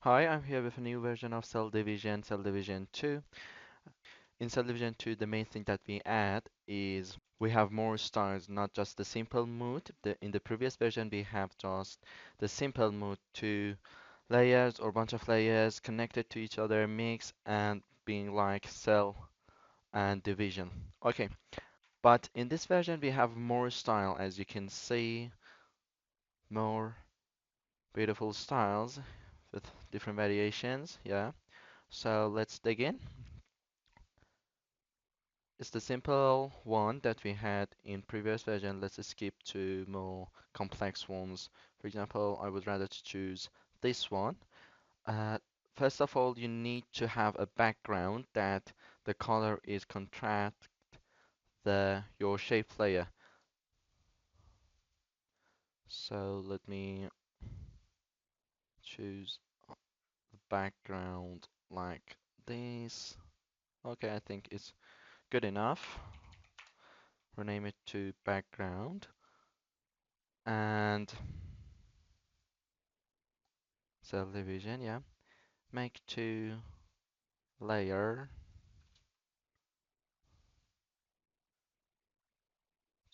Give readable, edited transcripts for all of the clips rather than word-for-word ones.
Hi, I'm here with a new version of Cell Division 2. In Cell Division 2, the main thing that we add is we have more stars, not just the simple mode. In the previous version, we have just the simple mode, two layers or bunch of layers connected to each other, mix and being like cell and division. Okay, but in this version, we have more style, as you can see, more beautiful styles with different variations. Yeah. So let's dig in. It's the simple one that we had in previous version. Let's skip to more complex ones. For example, I would rather to choose this one. Uh, First of all, you need to have a background that the color is contrast the your shape layer. So let me choose the background like this. Okay, I think it's good enough. Rename it to background and cell division, yeah. Make two layer,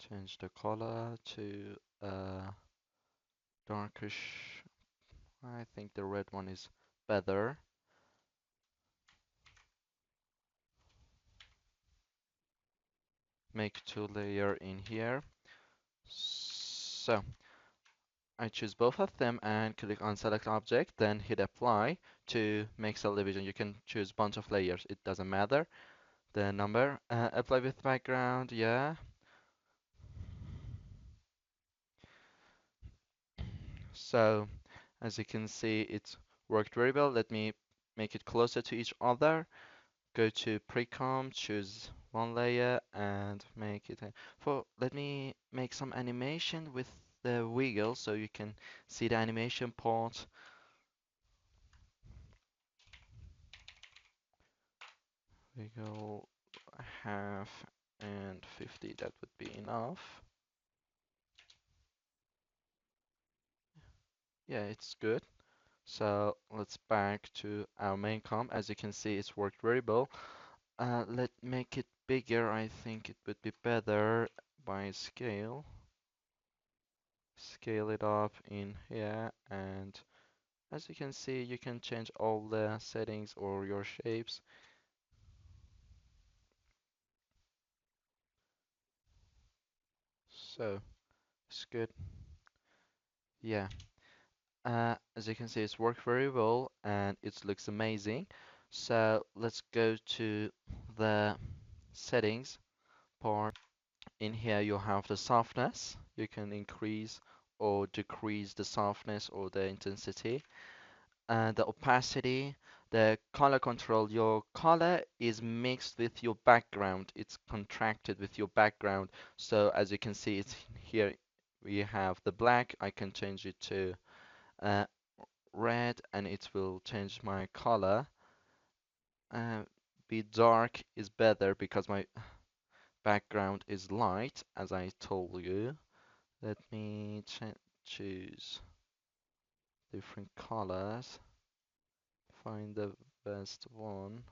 change the color to darkish. I think the red one is better. Make two layer in here. So I choose both of them and click on select object, then hit apply to make cell division. You can choose bunch of layers, it doesn't matter. The number, apply with background, yeah. So as you can see, it worked very well. Let me make it closer to each other. Go to precom, choose one layer and make it for let me make some animation with the wiggle so you can see the animation part. Wiggle half and 50, that would be enough. Yeah, it's good. So let's back to our main comp. As you can see, it's worked very well. Let's make it bigger. I think it would be better by scale. Scale it up in here, and as you can see, you can change all the settings or your shapes. So it's good. Yeah. As you can see, it's worked very well and it looks amazing. So let's go to the settings part. In here, you have the softness. You can increase or decrease the softness or the intensity. And the opacity, the color control. Your color is mixed with your background. It's contracted with your background. So as you can see, it's here we have the black. I can change it to uh, red, and it will change my color. Be dark is better because my background is light, as I told you. Let me choose different colors. Find the best one.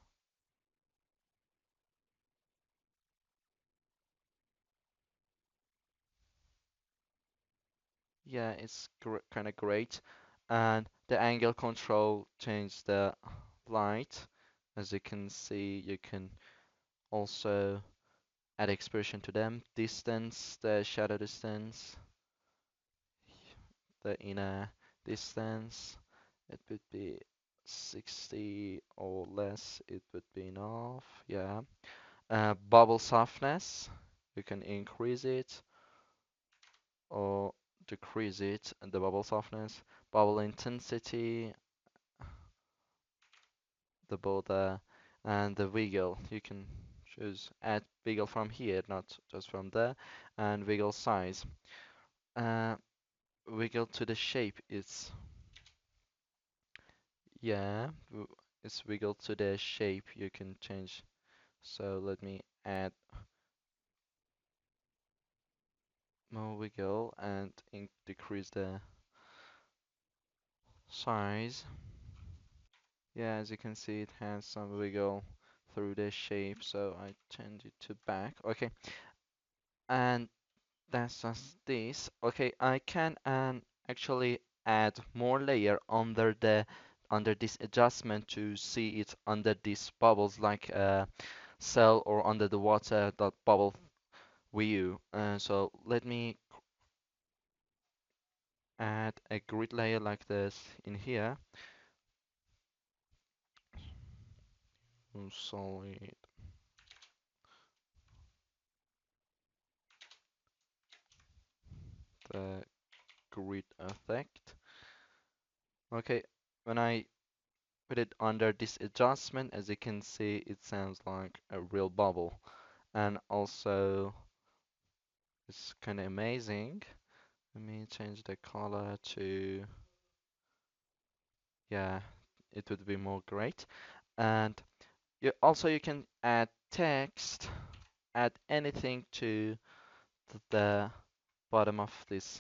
Yeah, it's kind of great. And the angle control change the light. As you can see, you can also add expression to them. Distance, the shadow distance, the inner distance. It would be 60 or less. It would be enough. Yeah. Bubble softness. You can increase it or decrease it, and the bubble softness. Bubble intensity, the border, and the wiggle. You can choose add wiggle from here, not just from there, and wiggle size. Uh, Wiggle to the shape is yeah, it's wiggle to the shape. You can change. So let me add more wiggle and decrease the size. Yeah, as you can see, it has some wiggle through the shape, so I change it to back. Okay, and that's just this. Okay, I can actually add more layer under this adjustment to see it under these bubbles like cell or under the water dot bubble view. So let me add a grid layer like this in here. Solid the grid effect. Okay, when I put it under this adjustment, as you can see, it sounds like a real bubble. And also, it's kind of amazing. Let me change the color to, yeah, it would be more great. And you can add text, add anything to the bottom of this.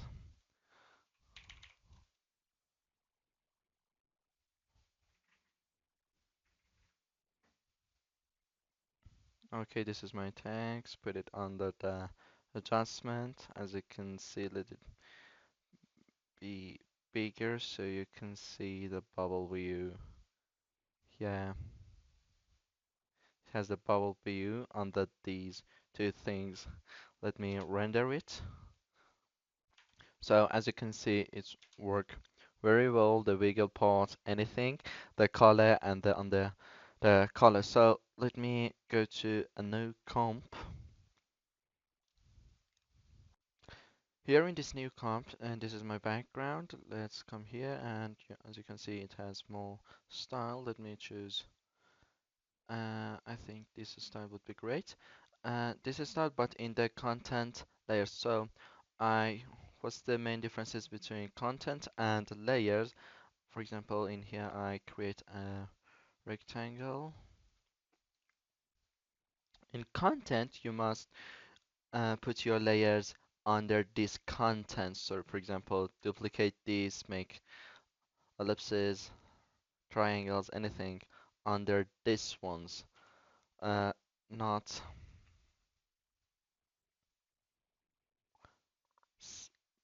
Okay, this is my text. Put it under the adjustment. As you can see, let it be bigger so you can see the bubble view. Yeah, it has the bubble view under these two things. Let me render it. So as you can see, it's work very well. The wiggle part, anything, the color and the under the color. So let me go to a new comp. Here in this new comp, and this is my background. Let's come here, and yeah, as you can see, it has more style. Let me choose. I think this style would be great. This is style, but in the content layers. So, what's the main differences between content and layers? For example, in here, I create a rectangle. In content, you must put your layers under this content. So, for example, duplicate this, make ellipses, triangles, anything under this ones. Not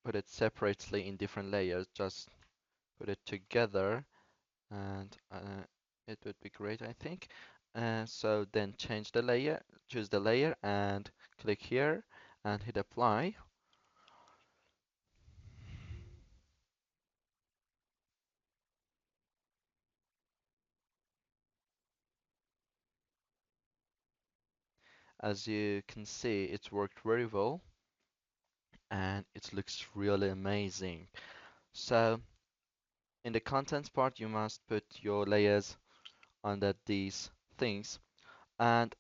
put it separately in different layers, just put it together and it would be great, I think. So then change the layer, choose the layer and click here and hit apply. As you can see, it's worked very well and it looks really amazing. So in the contents part, you must put your layers under these things. And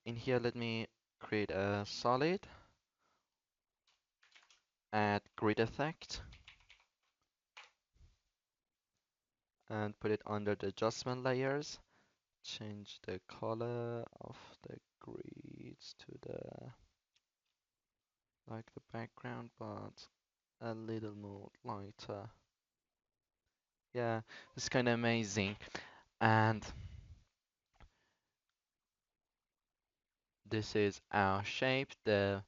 in here, let me create a solid, add grid effect, and put it under the adjustment layers. Change the color of the grids to the like the background, but a little more lighter. Yeah, it's kind of amazing. And this is our shape. The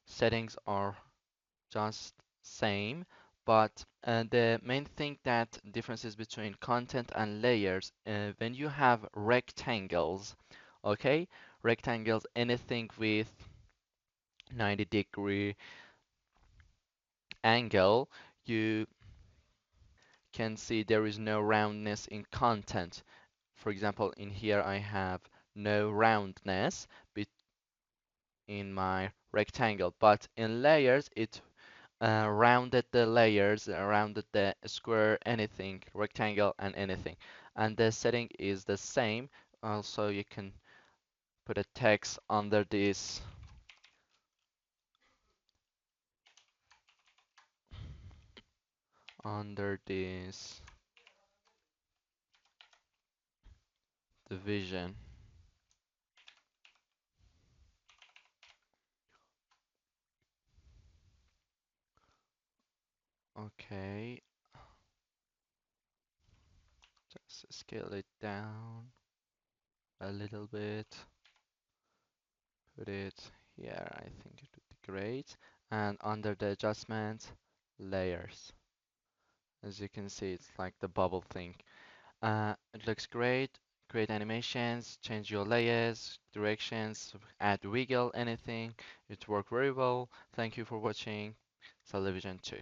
settings are just same, but the main thing that differences between content and layers, when you have rectangles, okay, rectangles, anything with 90-degree angle, you can see there is no roundness in content. For example, in here I have no roundness in my rectangle, but in layers it rounded the layers, rounded the square, anything, rectangle, and anything. And the setting is the same. Also, you can put a text under this division. Okay, Let's scale it down a little bit. Put it here. I think it would be great. And under the adjustment, layers. As you can see, it's like the bubble thing. It looks great. Create animations, change your layers, directions, add wiggle, anything. It worked very well. Thank you for watching Television 2.